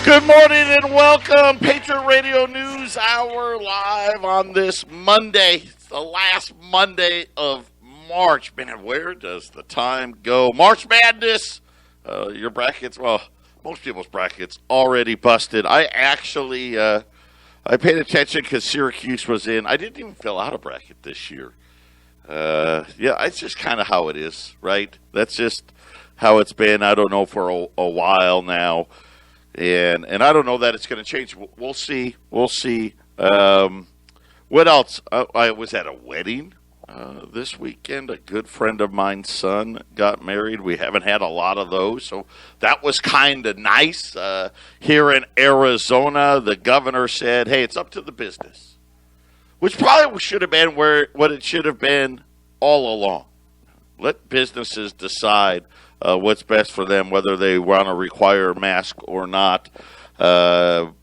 Good morning and welcome. Patriot Radio News Hour live on this Monday. It's the last Monday of March. Man, where does the time go? March Madness. Your brackets, well, most people's brackets already busted. I actually, I paid attention because Syracuse was in. I didn't even fill out a bracket this year. Yeah, it's just kind of how it is, right? That's just how it's been. I don't know for a while now. And I don't know that it's going to change. We'll see. We'll see. What else? I was at a wedding this weekend. A good friend of mine's son got married. We haven't had a lot of those, so that was kind of nice. Here in Arizona, the governor said, hey, it's up to the business, which probably should have been what it should have been all along. Let businesses decide what's best for them, whether they want to require a mask or not. The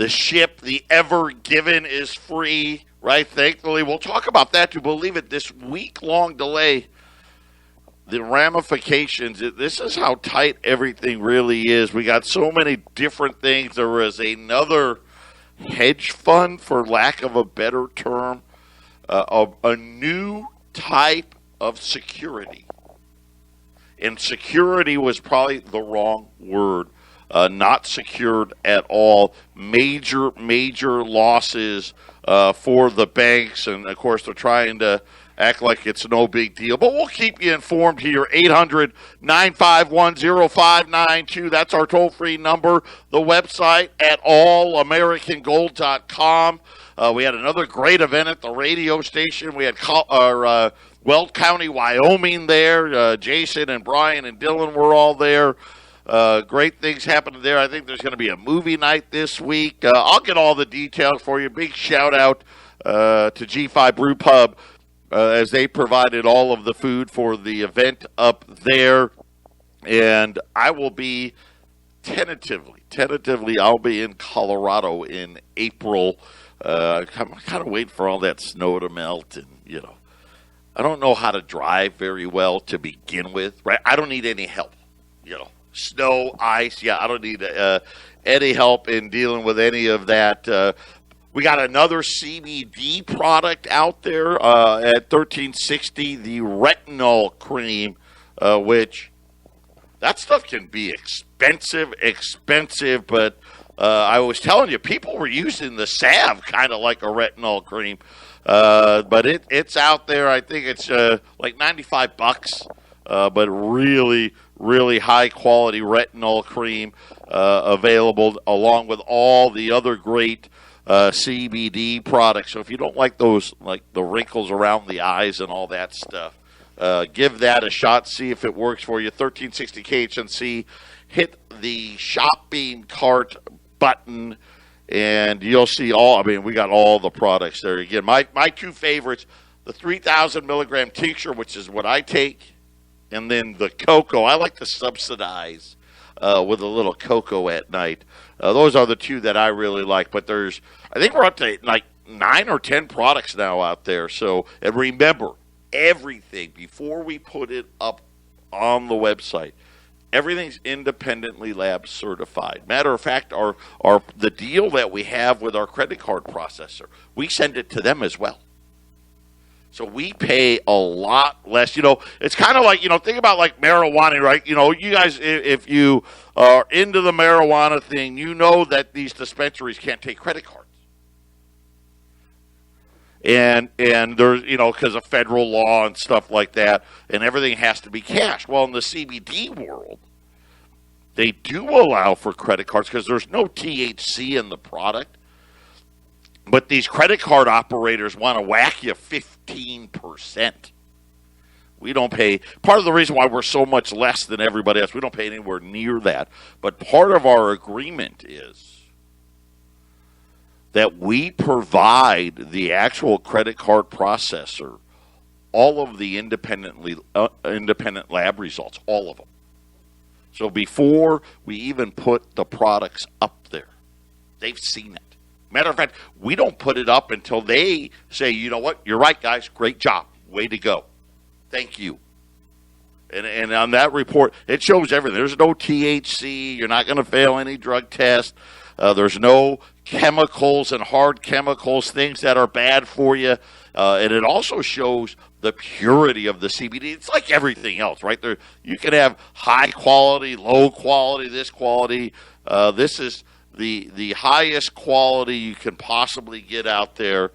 ship, the Ever Given, is free, right? Thankfully, we'll talk about that. To believe it, this week-long delay, the ramifications, this is how tight everything really is. We got so many different things. There was another hedge fund, for lack of a better term, a new type of security. And security was probably the wrong word. Not secured at all. Major losses for the banks. And, of course, they're trying to act like it's no big deal. But we'll keep you informed here. 800-951-0592. That's our toll-free number. The website at allamericangold.com. We had another great event at the radio station. We had our Weld County, Wyoming there. Jason and Brian and Dylan were all there. Great things happening there. I think there's going to be a movie night this week. I'll get all the details for you. Big shout-out to G5 Brew Pub as they provided all of the food for the event up there. And I will be tentatively, I'll be in Colorado in April. I'm kind of waiting for all that snow to melt and, I don't know how to drive very well to begin with, right? I don't need any help, snow, ice. Yeah, I don't need any help in dealing with any of that. We got another CBD product out there at 1360, the retinol cream, which that stuff can be expensive, but I was telling you, people were using the salve kind of like a retinol cream. But it's out there. I think it's like $95, but really high quality retinol cream available along with all the other great CBD products. So if you don't like those, like the wrinkles around the eyes and all that stuff, give that a shot. See if it works for you. 1360 KHNC. Hit the shopping cart button. And you'll see we got all the products there. Again, my two favorites, the 3,000 milligram tincture, which is what I take, and then the cocoa. I like to subsidize with a little cocoa at night. Those are the two that I really like. But I think we're up to like 9 or 10 products now out there. So, and remember, everything, before we put it up on the website, everything's independently lab certified. Matter of fact, the deal that we have with our credit card processor, we send it to them as well. So we pay a lot less. It's kind of like, think about like marijuana, right? You guys, if you are into the marijuana thing, you know that these dispensaries can't take credit cards. And there's, because of federal law and stuff like that, and everything has to be cash. Well, in the CBD world, they do allow for credit cards because there's no THC in the product. But these credit card operators want to whack you 15%. We don't pay. Part of the reason why we're so much less than everybody else, we don't pay anywhere near that. But part of our agreement is that we provide the actual credit card processor all of the independent lab results, all of them. So before we even put the products up there, they've seen it. Matter of fact, we don't put it up until they say, you know what, you're right, guys, great job, way to go, thank you. And on that report, it shows everything. There's no THC. You're not going to fail any drug test. There's no chemicals and hard chemicals, things that are bad for you. And it also shows the purity of the CBD. It's like everything else, right? There, you can have high quality, low quality, this quality. This is the highest quality you can possibly get out there.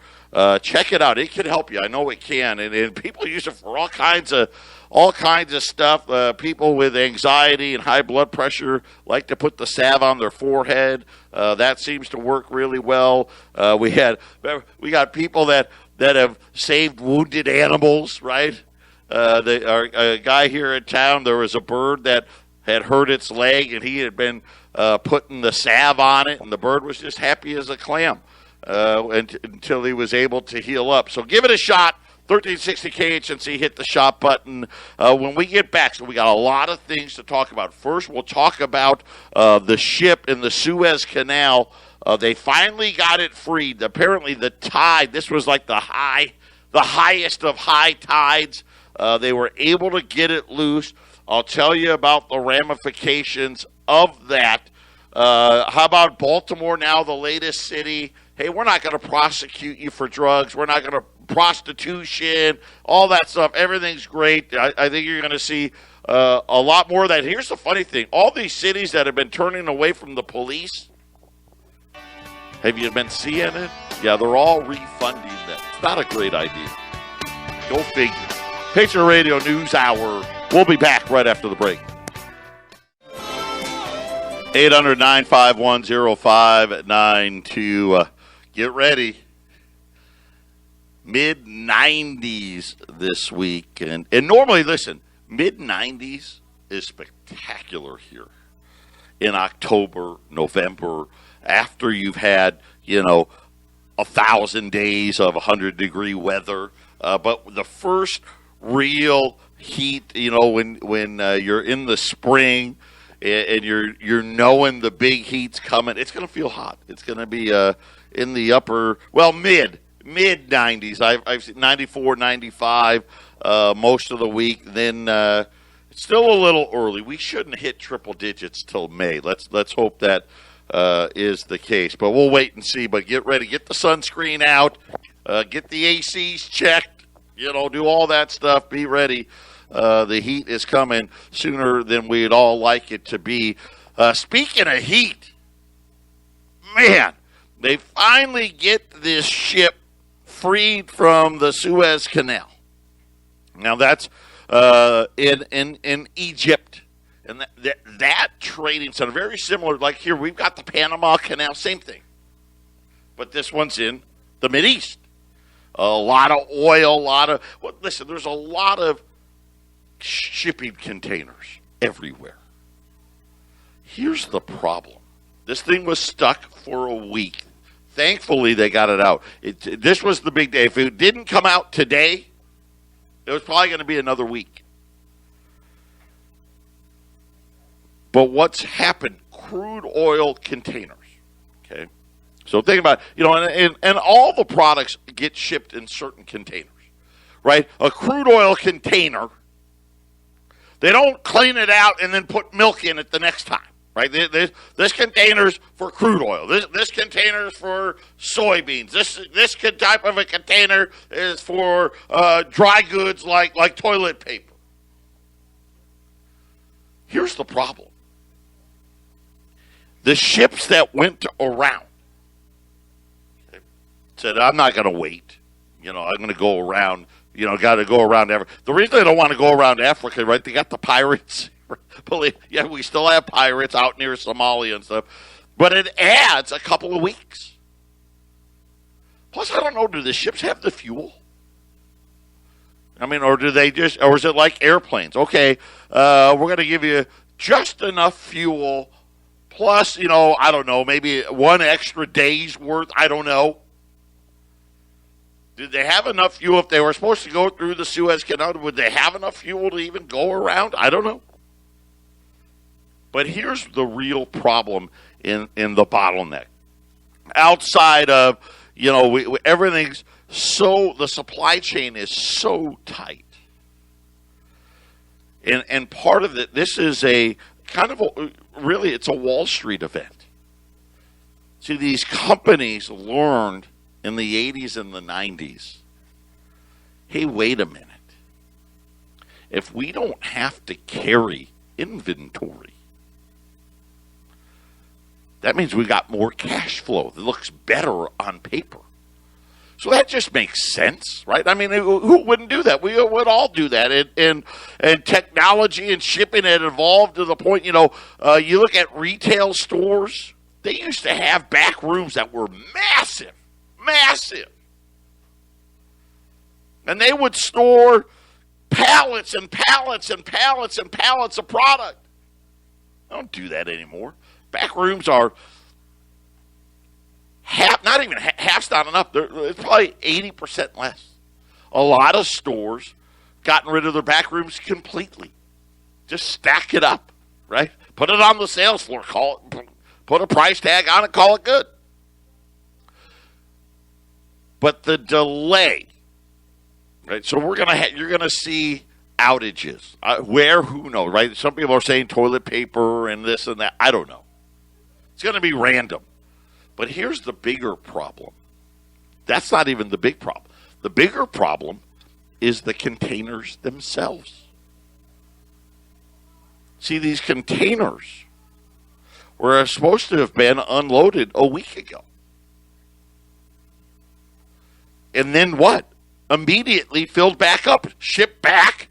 Check it out. It can help you. I know it can. And people use it for all kinds of stuff. People with anxiety and high blood pressure like to put the salve on their forehead. That seems to work really well. We got people that have saved wounded animals, right? A guy here in town, there was a bird that had hurt its leg, and he had been putting the salve on it, and the bird was just happy as a clam until he was able to heal up. So give it a shot. 1360 KHNC, hit the shop button. When we get back, so we got a lot of things to talk about. First, we'll talk about the ship in the Suez Canal. They finally got it freed. Apparently, the tide, this was like the highest of high tides. They were able to get it loose. I'll tell you about the ramifications of that. How about Baltimore now, the latest city? Hey, we're not going to prosecute you for drugs. We're not going to prostitution, all that stuff. Everything's great. I think you're going to see a lot more of that. Here's the funny thing. All these cities that have been turning away from the police, have you been seeing it? Yeah, they're all refunding that. It's not a great idea. Go figure. Patriot Radio News Hour. We'll be back right after the break. 800-951-0592. Get ready. Mid-90s this week. And normally, listen, mid-90s is spectacular here in October, November, after you've had, 1,000 days of 100-degree weather. But the first real heat, when you're in the spring and you're knowing the big heat's coming, it's going to feel hot. It's going to be in the upper, mid-90s. I've seen 94, 95 most of the week. Then it's still a little early. We shouldn't hit triple digits till May. Let's hope that is the case. But we'll wait and see. But get ready. Get the sunscreen out. Get the ACs checked. Do all that stuff. Be ready. The heat is coming sooner than we'd all like it to be. Speaking of heat, man, they finally get this ship freed from the Suez Canal. Now that's in Egypt, and that trading center very similar. Like here, we've got the Panama Canal, same thing, but this one's in the Mideast. A lot of oil, listen. There's a lot of shipping containers everywhere. Here's the problem: this thing was stuck for a week. Thankfully, they got it out. This was the big day. If it didn't come out today, it was probably going to be another week. But what's happened? Crude oil containers. Okay, so think about and all the products get shipped in certain containers, right? A crude oil container, they don't clean it out and then put milk in it the next time. Right, this container's for crude oil. This container's for soybeans. This type of a container is for dry goods like toilet paper. Here's the problem: the ships that went around said, "I'm not going to wait. I'm going to go around. Got to go around Africa." The reason they don't want to go around Africa, right? They got the pirates. Yeah, we still have pirates out near Somalia and stuff, but it adds a couple of weeks. Plus, I don't know, do the ships have the fuel? Or do they or is it like airplanes? Okay, we're going to give you just enough fuel, plus, I don't know, maybe one extra day's worth. I don't know. Did they have enough fuel if they were supposed to go through the Suez Canal? Would they have enough fuel to even go around? I don't know. But here's the real problem in the bottleneck. Outside of, everything's the supply chain is so tight. And part of it, this is a kind of really, it's a Wall Street event. See, these companies learned in the 80s and the 90s, hey, wait a minute. If we don't have to carry inventory, that means we got more cash flow that looks better on paper. So that just makes sense, right? I mean, who wouldn't do that? We would all do that. And technology and shipping had evolved to the point, you look at retail stores, they used to have back rooms that were massive. And they would store pallets and pallets and pallets and pallets of product. I don't do that anymore. Back rooms are not even half's not enough. It's probably 80% less. A lot of stores gotten rid of their back rooms completely. Just stack it up, right? Put it on the sales floor. Put a price tag on it. Call it good. But the delay, right? So you're gonna see outages. Who knows, right? Some people are saying toilet paper and this and that. I don't know. It's going to be random. But here's the bigger problem. That's not even the big problem. The bigger problem is the containers themselves. See, these containers were supposed to have been unloaded a week ago. And then what? Immediately filled back up, shipped back.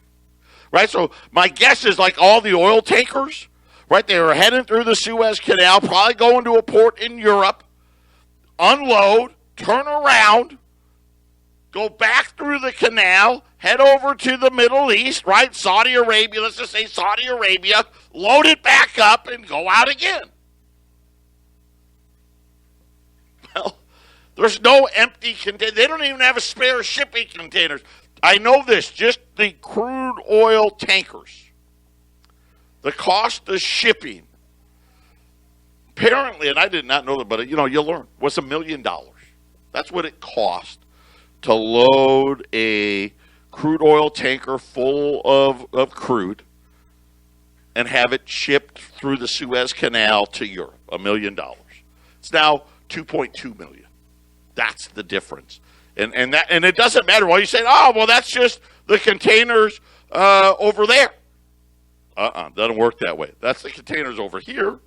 Right? So my guess is like all the oil tankers, right? They were heading through the Suez Canal, probably going to a port in Europe, unload, turn around, go back through the canal, head over to the Middle East, right? Saudi Arabia, let's just say Saudi Arabia, load it back up and go out again. Well, there's no empty container. They don't even have a spare shipping containers. I know this, just the crude oil tankers. The cost of shipping, apparently, and I did not know that, but you learn, was $1 million. That's what it cost to load a crude oil tanker full of crude and have it shipped through the Suez Canal to Europe. $1 million. It's now $2.2 million. That's the difference. And it doesn't matter. Well, you say, oh, well, that's just the containers over there. Doesn't work that way. That's the containers over here,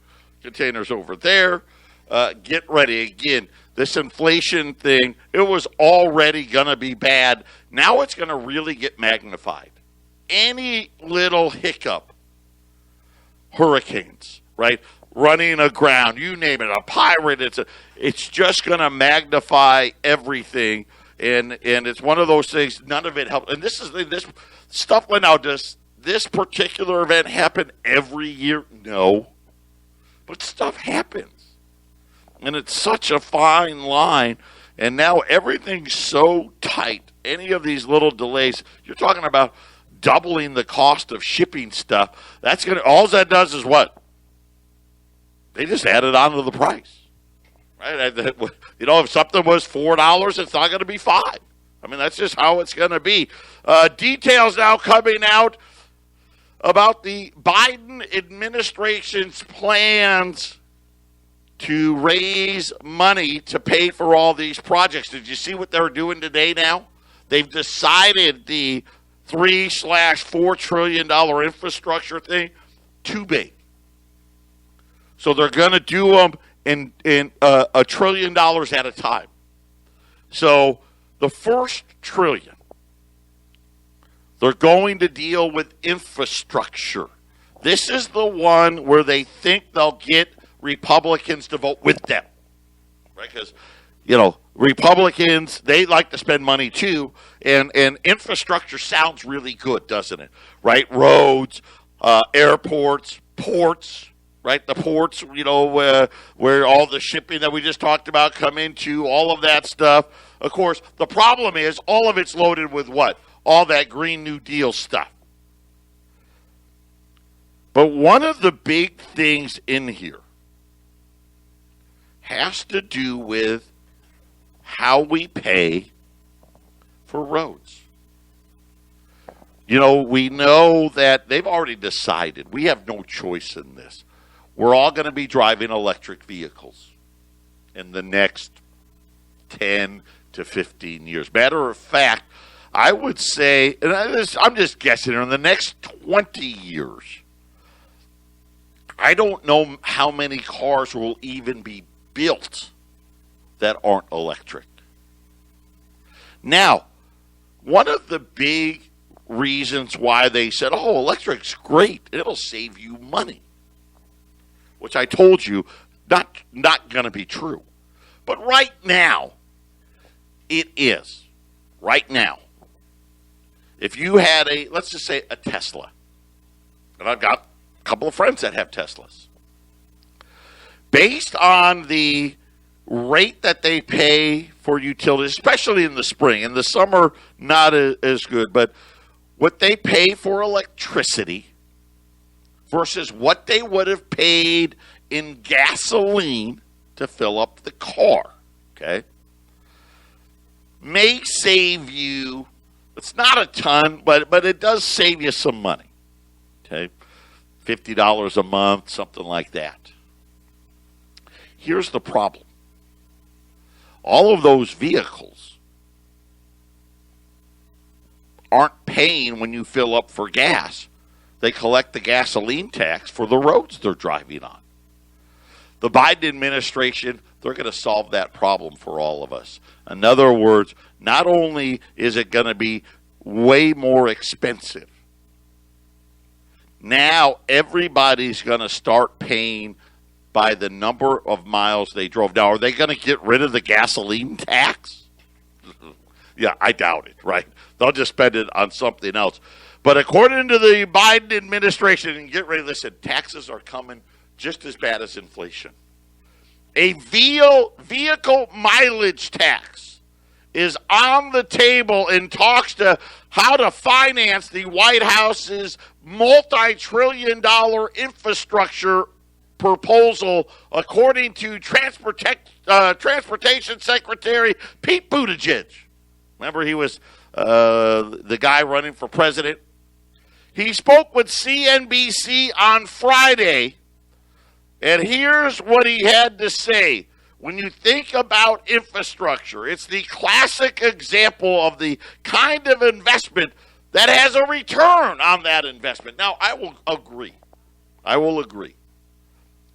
containers over there. Get ready. Again, this inflation thing, it was already going to be bad. Now it's going to really get magnified. Any little hiccup, hurricanes, right? Running aground, you name it, a pirate, it's just going to magnify everything. And it's one of those things, none of it helps. And this stuff went out. Does this particular event happen every year? No. But stuff happens. And it's such a fine line. And now everything's so tight. Any of these little delays, you're talking about doubling the cost of shipping stuff. All that does is what? They just add it onto the price. Right? If something was $4, it's not going to be $5. I mean, that's just how it's going to be. Details now coming out about the Biden administration's plans to raise money to pay for all these projects. Did you see what they're doing today now? They've decided the $3/4 trillion infrastructure thing, too big. So they're going to do them in $1 trillion at a time. So the first trillion, they're going to deal with infrastructure. This is the one where they think they'll get Republicans to vote with them. Right? Because, Republicans, they like to spend money too, and infrastructure sounds really good, doesn't it? Right? Roads, airports, ports. Right, the ports, where all the shipping that we just talked about come into, all of that stuff. Of course, the problem is all of it's loaded with what? All that Green New Deal stuff. But one of the big things in here has to do with how we pay for roads. We know that they've already decided. We have no choice in this. We're all going to be driving electric vehicles in the next 10 to 15 years. Matter of fact, I would say, and I'm just guessing, in the next 20 years, I don't know how many cars will even be built that aren't electric. Now, one of the big reasons why they said, oh, electric's great, it'll save you money, which I told you, not going to be true. But right now, it is. Right now. If you had let's just say a Tesla, and I've got a couple of friends that have Teslas, based on the rate that they pay for utilities, especially in the spring, in the summer, not as good, but what they pay for electricity versus what they would have paid in gasoline to fill up the car, okay, may save you, it's not a ton, but it does save you some money, okay, $50 a month, something like that. Here's the problem. All of those vehicles aren't paying when you fill up for gas. They collect the gasoline tax for the roads they're driving on. The Biden administration, they're going to solve that problem for all of us. In other words, not only is it going to be way more expensive, now everybody's going to start paying by the number of miles they drove. Now, are they going to get rid of the gasoline tax? Yeah, I doubt it, right? They'll just spend it on something else. But according to the Biden administration, and get ready, listen, taxes are coming just as bad as inflation. A vehicle mileage tax is on the table in talks to how to finance the White House's multi-trillion-dollar infrastructure proposal, according to Transportation Secretary Pete Buttigieg. Remember, he was the guy running for president. He spoke with CNBC on Friday, and here's what he had to say. When you think about infrastructure, it's the classic example of the kind of investment that has a return on that investment. Now, I will agree.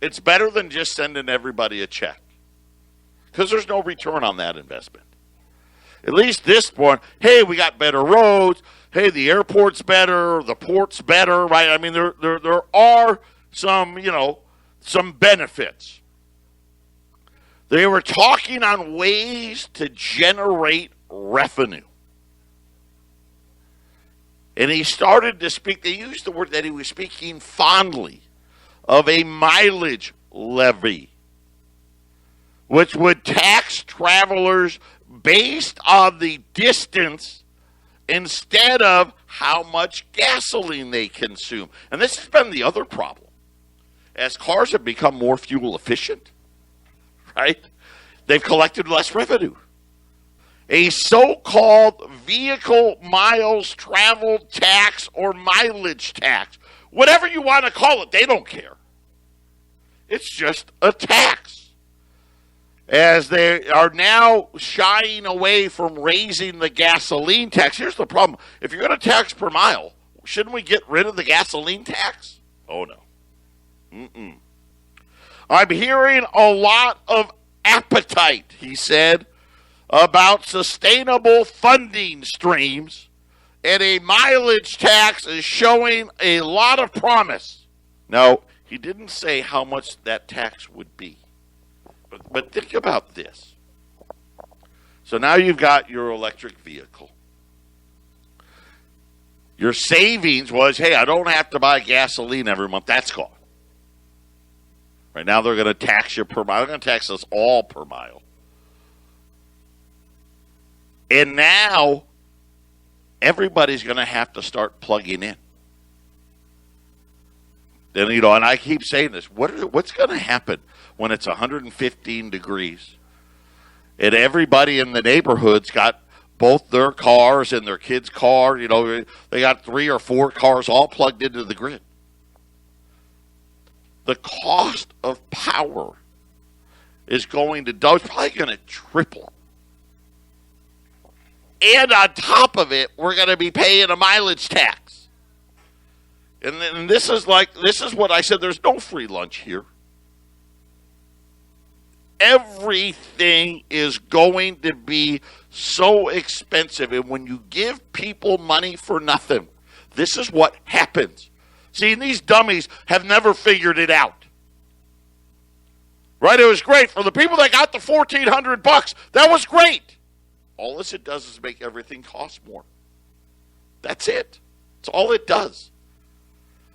It's better than just sending everybody a check, because there's no return on that investment. At least this point, hey, we got better roads. Hey, the airport's better, the port's better, right? I mean, there are some, some benefits. They were talking on ways to generate revenue. And he started to speak, they used the word that he was speaking fondly of a mileage levy, which would tax travelers based on the distance instead of how much gasoline they consume. And this has been the other problem. As cars have become more fuel efficient, right, they've collected less revenue. A so-called vehicle miles traveled tax or mileage tax, whatever you want to call it, they don't care. It's just a tax. As they are now shying away from raising the gasoline tax. Here's the problem. If you're going to tax per mile, shouldn't we get rid of the gasoline tax? Oh, no. I'm hearing a lot of appetite, he said, about sustainable funding streams, and a mileage tax is showing a lot of promise. Now, he didn't say how much that tax would be. But think about this. So now you've got your electric vehicle. Your savings was, hey, I don't have to buy gasoline every month. That's gone. Right now they're going to tax you per mile. They're going to tax us all per mile. And now everybody's going to have to start plugging in. Then, and I keep saying this, what's going to happen when it's 115 degrees and everybody in the neighborhood's got both their cars and their kids' car. They got 3 or 4 cars all plugged into the grid. The cost of power is going to double. It's probably going to triple. And on top of it, we're going to be paying a mileage tax. And this is what I said. There's no free lunch here. Everything is going to be so expensive. And when you give people money for nothing, this is what happens. See, these dummies have never figured it out. Right? It was great. For the people that got the $1,400, that was great. All this it does is make everything cost more. That's it. That's all it does.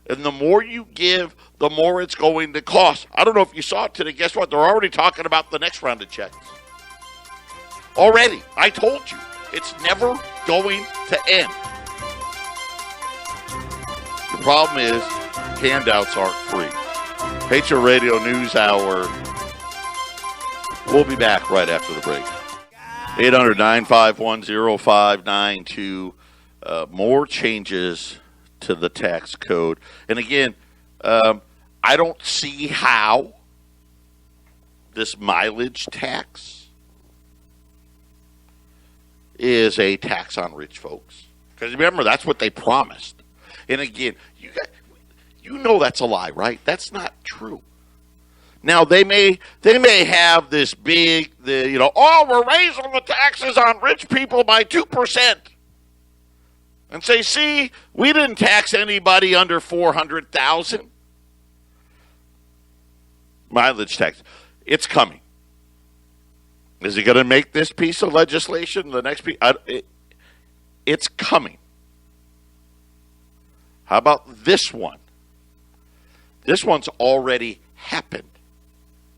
And the more you give, the more it's going to cost. I don't know if you saw it today. Guess what? They're already talking about the next round of checks. Already. I told you. It's never going to end. The problem is handouts aren't free. Patriot Radio News Hour. We'll be back right after the break. 800-951-0592. More changes to the tax code. And again, I don't see how this mileage tax is a tax on rich folks. Because remember, that's what they promised. And again, you know that's a lie, right? That's not true. Now, they may have this big, we're raising the taxes on rich people by 2%. And say, see, we didn't tax anybody under $400,000. Mileage tax. It's coming. Is it going to make this piece of legislation the next piece? It's coming. How about this one? This one's already happened.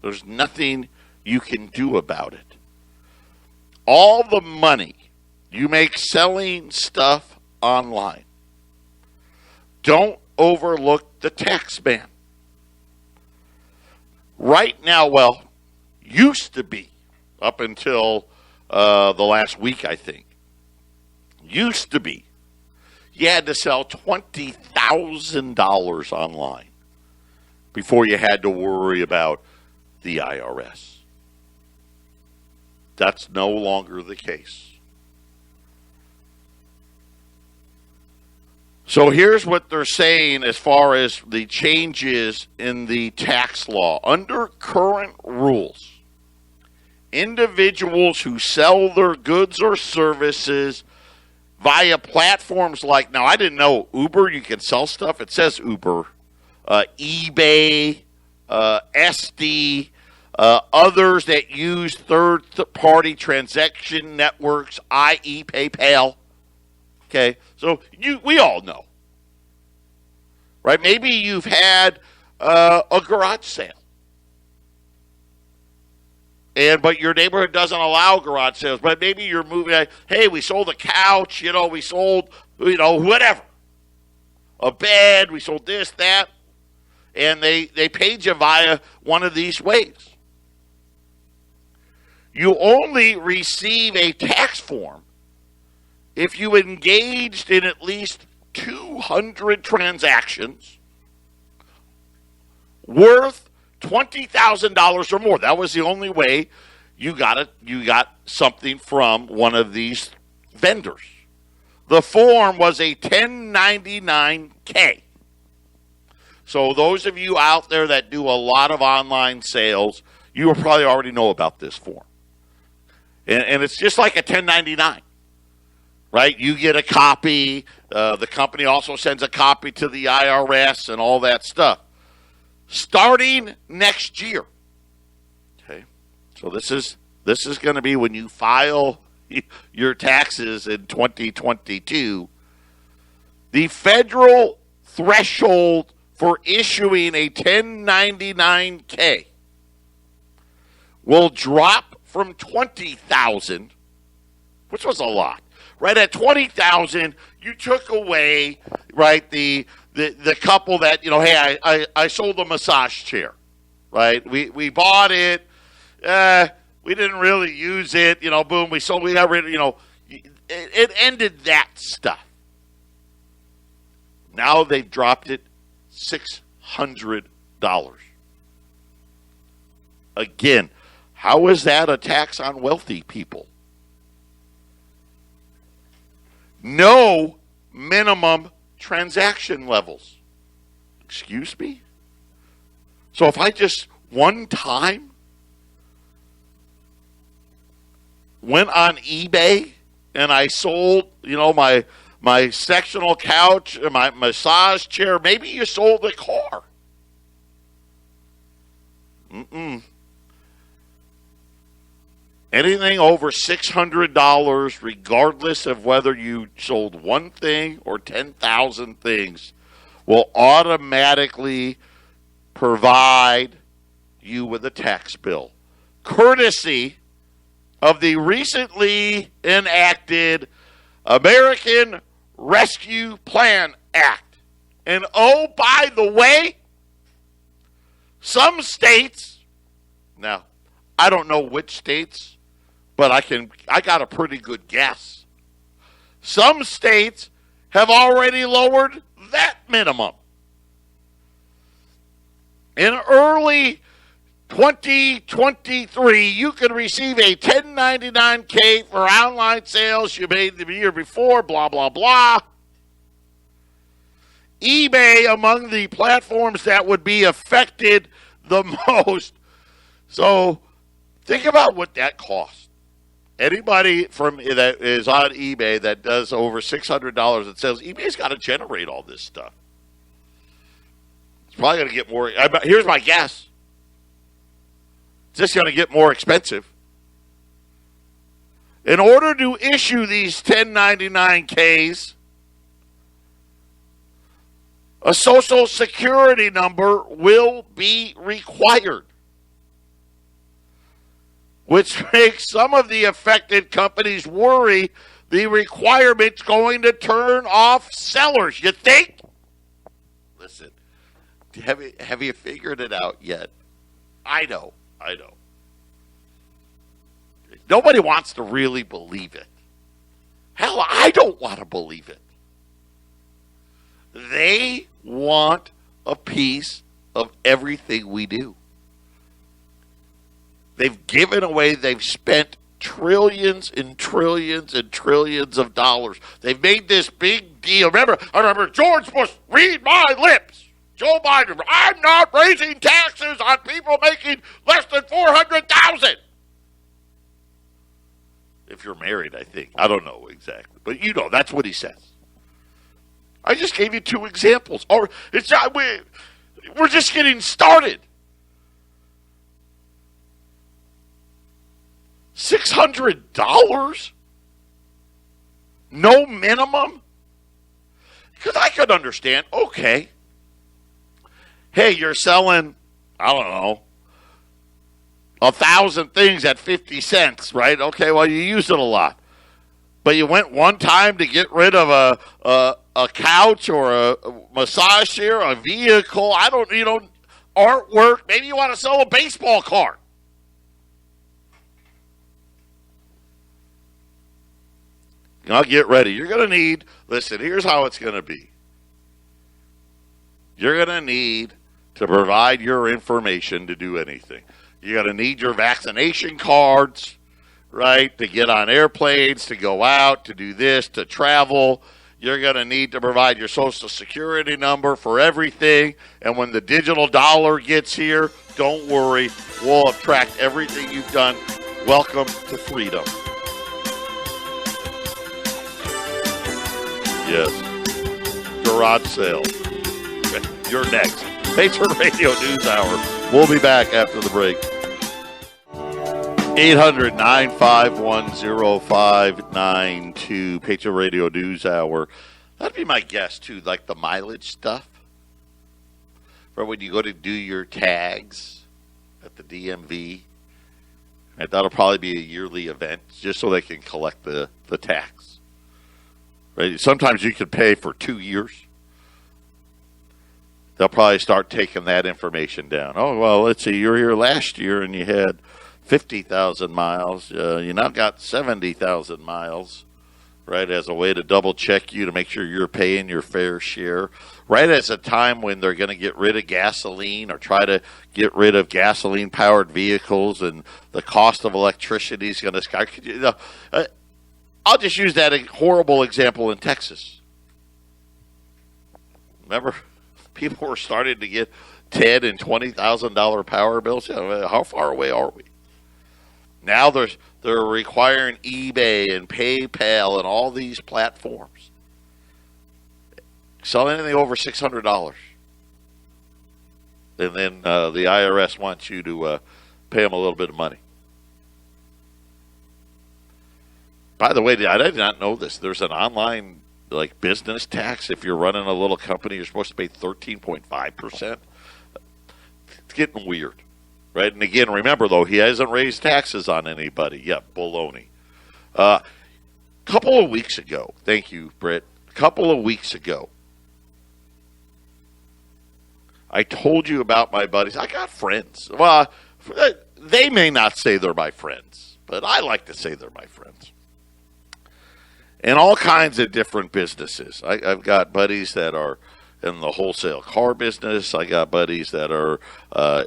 There's nothing you can do about it. All the money you make selling stuff online, don't overlook the tax man. Right now, used to be, up until the last week, I think, used to be, you had to sell $20,000 online before you had to worry about the IRS. That's no longer the case. So here's what they're saying as far as the changes in the tax law. Under current rules, individuals who sell their goods or services via platforms like, now I didn't know Uber, you can sell stuff. It says Uber, eBay, SD, others that use third-party transaction networks, i.e. PayPal. Okay, so we all know, right? Maybe you've had a garage sale, but your neighborhood doesn't allow garage sales. But maybe you're moving. Hey, we sold a couch. We sold whatever, a bed. We sold this, that, and they paid you via one of these ways. You only receive a tax form if you engaged in at least 200 transactions worth $20,000 or more. That was the only way you got something from one of these vendors. The form was a 1099-K. So those of you out there that do a lot of online sales, you will probably already know about this form. And it's just like a 1099. Right? You get a copy. The company also sends a copy to the IRS and all that stuff. Starting next year. Okay. So this is going to be when you file your taxes in 2022. The federal threshold for issuing a 1099-K will drop from $20,000, which was a lot. Right at $20,000, you took away, right, the couple that, hey, I sold a massage chair, right? We bought it, we didn't really use it, boom, we got rid of, It ended that stuff. Now they've dropped it $600. Again, how is that a tax on wealthy people? No minimum transaction levels. Excuse me? So if I just one time went on eBay and I sold, my sectional couch, my massage chair, maybe you sold the car. Anything over $600, regardless of whether you sold one thing or 10,000 things, will automatically provide you with a tax bill, courtesy of the recently enacted American Rescue Plan Act. And oh, by the way, some states, now, I don't know which states, but I got a pretty good guess. Some states have already lowered that minimum. In early 2023, you can receive a 1099K for online sales you made the year before, blah, blah, blah. eBay among the platforms that would be affected the most. So think about what that costs. Anybody that is on eBay that does over $600 in sales, eBay's got to generate all this stuff. It's probably going to get more. Here's my guess. It's just going to get more expensive. In order to issue these 1099Ks, a social security number will be required, which makes some of the affected companies worry the requirement's going to turn off sellers. You think? Listen, have you figured it out yet? I know. Nobody wants to really believe it. Hell, I don't want to believe it. They want a piece of everything we do. They've given away, they've spent trillions and trillions and trillions of dollars. They've made this big deal. I remember George Bush, read my lips. Joe Biden, I'm not raising taxes on people making less than $400,000. If you're married, I think. I don't know exactly. But that's what he says. I just gave you two examples. Or it's not, we're just getting started. $600? No minimum? Because I could understand, okay. Hey, you're selling, I don't know, 1,000 things at 50 cents, right? Okay, well, you use it a lot. But you went one time to get rid of a couch or a massage chair, a vehicle, artwork. Maybe you want to sell a baseball card. Now get ready. You're going to need, listen, here's how it's going to be. You're going to need to provide your information to do anything. You're going to need your vaccination cards, right, to get on airplanes, to go out, to do this, to travel. You're going to need to provide your social security number for everything. And when the digital dollar gets here, don't worry. We'll have tracked everything you've done. Welcome to freedom. Yes. Garage sale. You're next. Patriot Radio News Hour. We'll be back after the break. 800-951-0592. Patriot Radio News Hour. That'd be my guess, too, like the mileage stuff. For when you go to do your tags at the DMV. And that'll probably be a yearly event, just so they can collect the tax. Right? Sometimes you can pay for 2 years. They'll probably start taking that information down. Oh, well, let's see. You were here last year and you had 50,000 miles. You now got 70,000 miles. right, as a way to double-check you to make sure you're paying your fair share, right as a time when they're going to get rid of gasoline or try to get rid of gasoline-powered vehicles and the cost of electricity is going to skyrocket. I'll just use that horrible example in Texas. Remember, people were starting to get $10,000 and $20,000 power bills. How far away are we? Now they're requiring eBay and PayPal and all these platforms. Sell anything over $600. And then the IRS wants you to pay them a little bit of money. By the way, I did not know this. There's an online business tax. If you're running a little company, you're supposed to pay 13.5%. It's getting weird, right? And again, remember, though, he hasn't raised taxes on anybody yet. Baloney. Couple of weeks ago, thank you, Britt. A couple of weeks ago, I told you about my buddies. I got friends. Well, they may not say they're my friends, but I like to say they're my friends. And all kinds of different businesses. I've got buddies that are in the wholesale car business. I got buddies that are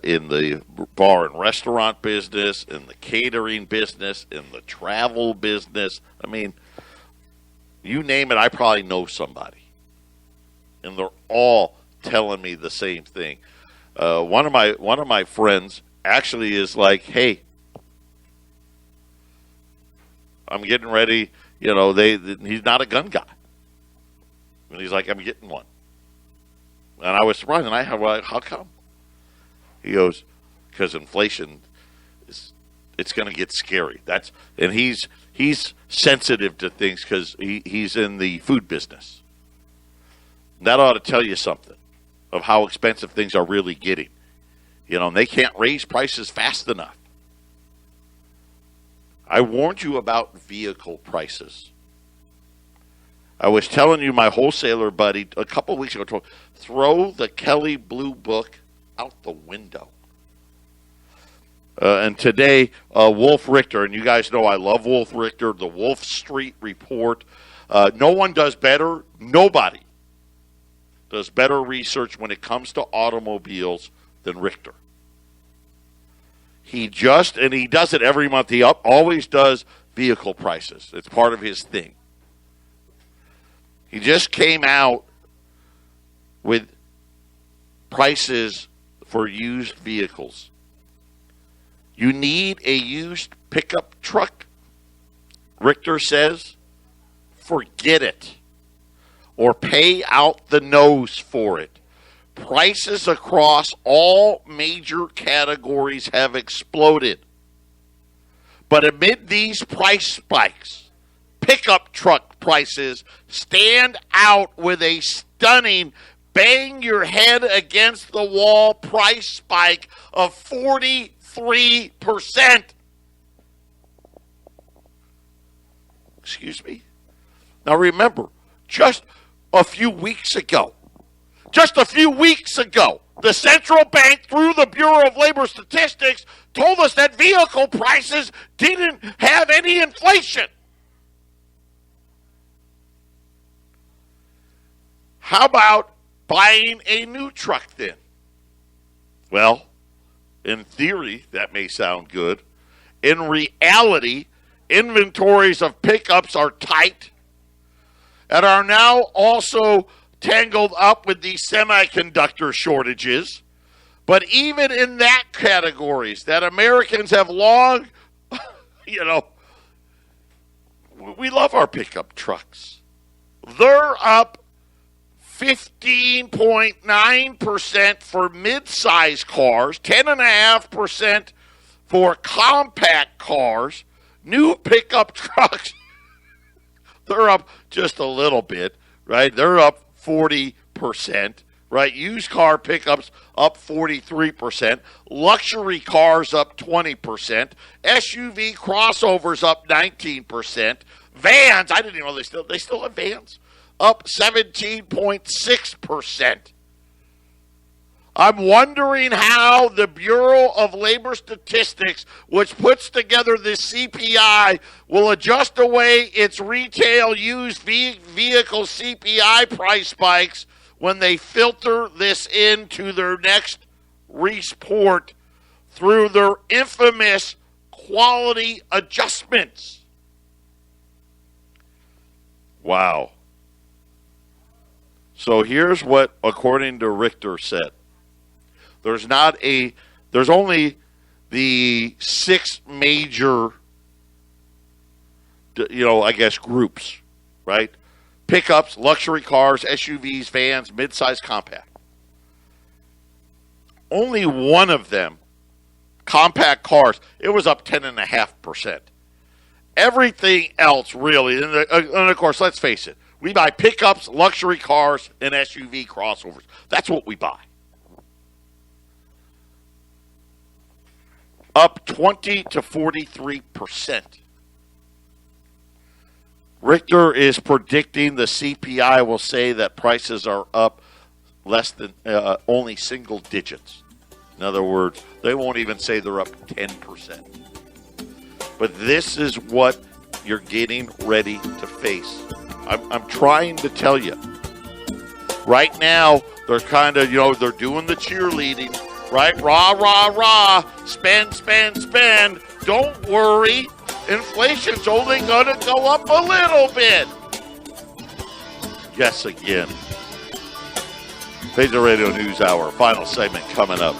in the bar and restaurant business, in the catering business, in the travel business. I mean, you name it, I probably know somebody. And they're all telling me the same thing. One of my friends actually is like, hey, I'm getting ready. He's not a gun guy. And he's like, I'm getting one. And I was surprised. And how come? He goes, because inflation it's going to get scary. And he's sensitive to things because he's in the food business. That ought to tell you something of how expensive things are really getting. And they can't raise prices fast enough. I warned you about vehicle prices. I was telling you my wholesaler buddy a couple of weeks ago, throw the Kelley Blue Book out the window. And today, Wolf Richter, and you guys know I love Wolf Richter, the Wolf Street Report. No one does better, nobody does better research when it comes to automobiles than Richter. He does it every month. He always does vehicle prices. It's part of his thing. He just came out with prices for used vehicles. You need a used pickup truck, Richter says, forget it. Or pay out the nose for it. Prices across all major categories have exploded. But amid these price spikes, pickup truck prices stand out with a stunning bang your head against the wall price spike of 43%. Excuse me? Now remember, just a few weeks ago, the central bank, through the Bureau of Labor Statistics, told us that vehicle prices didn't have any inflation. How about buying a new truck then? Well, in theory, that may sound good. In reality, inventories of pickups are tight and are now also tangled up with the semiconductor shortages. But even in that categories that Americans have long, we love our pickup trucks. They're up 15.9% for mid-size cars, 10.5% for compact cars. New pickup trucks, they're up just a little bit, right? They're up 40%, right? Used car pickups up 43%. Luxury cars up 20%. SUV crossovers up 19%. Vans, I didn't even know they still have vans, up 17.6%. I'm wondering how the Bureau of Labor Statistics, which puts together this CPI, will adjust away its retail used vehicle CPI price spikes when they filter this into their next report through their infamous quality adjustments. Wow. So here's what, according to Richter, said. There's only the 6 major, I guess, groups, right? Pickups, luxury cars, SUVs, vans, midsize, compact. Only one of them, compact cars, it was up 10.5%. Everything else, really, and of course, let's face it, we buy pickups, luxury cars, and SUV crossovers. That's what we buy. Up 20 to 43%. Richter is predicting the CPI will say that prices are up less than only single digits. In other words, they won't even say they're up 10%. But this is what you're getting ready to face. I'm trying to tell you. Right now, they're kind of, they're doing the cheerleading, right? Rah, rah, rah. Spend, spend, spend. Don't worry. Inflation's only going to go up a little bit. Yes, again. Patriot Radio News Hour. Final segment coming up.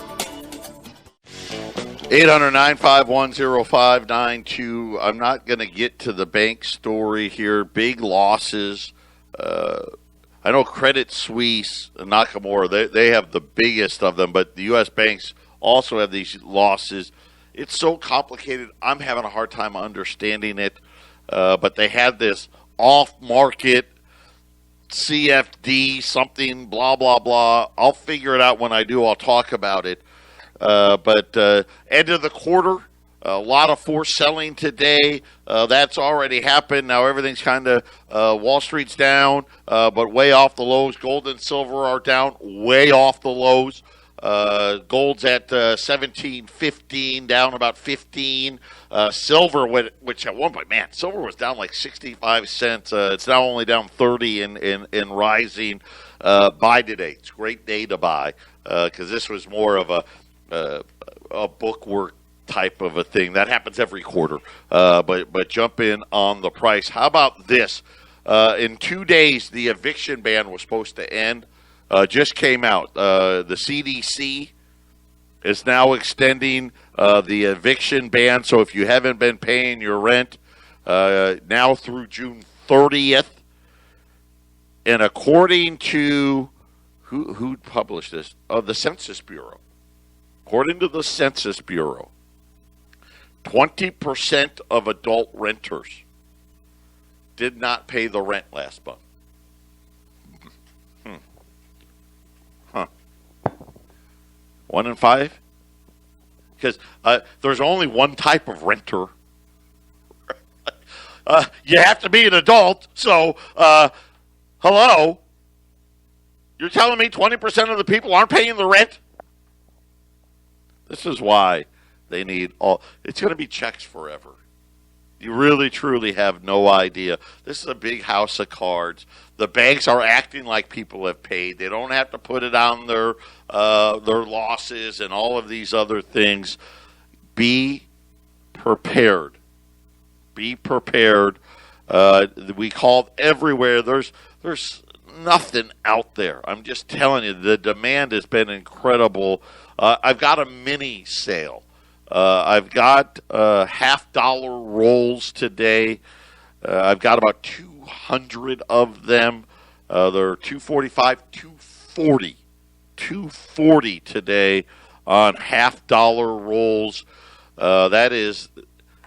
800-951-0592. I'm not going to get to the bank story here. Big losses. I know Credit Suisse and Nakamura, they have the biggest of them, but the U.S. banks also have these losses. It's so complicated. I'm having a hard time understanding it. But they had this off-market CFD something, blah, blah, blah. I'll figure it out when I do. I'll talk about it. But end of the quarter, a lot of forced selling today. That's already happened. Now everything's kind of Wall Street's down, but way off the lows. Gold and silver are down, way off the lows. Gold's at 17.15, down about 15. Silver, which at one point, silver was down like 65 cents. It's now only down 30 and rising. Buy today. It's a great day to buy because this was more of a bookwork type of a thing. That happens every quarter. But jump in on the price. How about this? In 2 days, the eviction ban was supposed to end. Just came out. The CDC is now extending the eviction ban. So if you haven't been paying your rent now through June 30th, and according to who published this? The Census Bureau. According to the Census Bureau, 20% of adult renters did not pay the rent last month. 1 in 5? Because there's only one type of renter. You have to be an adult. So, hello? You're telling me 20% of the people aren't paying the rent? This is why they need it's going to be checks forever. You really, truly have no idea. This is a big house of cards. The banks are acting like people have paid. They don't have to put it on their losses and all of these other things. Be prepared. Be prepared. We called everywhere. There's nothing out there. I'm just telling you, the demand has been incredible. I've got a mini sale. I've got $50 rolls today. I've got about 200 of them. They're $245, $240 today on $50 rolls. That is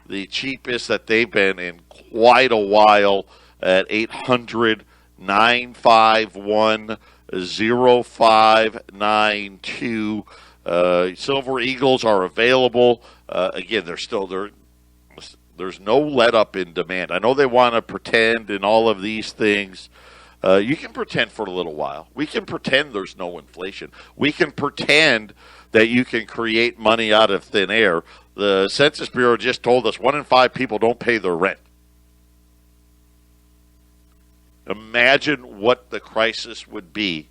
the cheapest that they've been in quite a while at 800-951-0592. Silver Eagles are available. Again, there's no let up in demand. I know they want to pretend and all of these things, You can pretend for a little while. We can pretend there's no inflation. We can pretend that you can create money out of thin air. The Census Bureau just told us 1 in 5 people don't pay their rent. Imagine what the crisis would be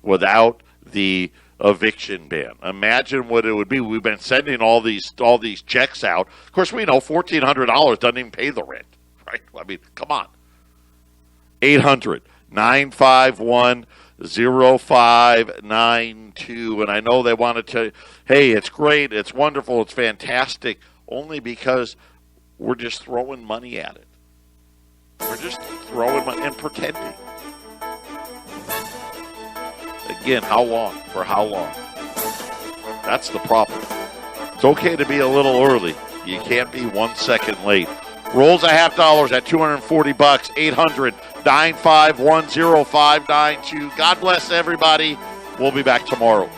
without the eviction ban. Imagine what it would be. We've been sending all these checks out. Of course, we know $1,400 doesn't even pay the rent, right? I mean, come on. 800-951-0592. And I know they wanted to, hey, it's great, it's wonderful, it's fantastic, only because we're just throwing money at it. We're just throwing money and pretending. Again, how long? For how long? That's the problem. It's okay to be a little early. You can't be 1 second late. Rolls a $50 at $240. 800-951-0592. God bless everybody. We'll be back tomorrow.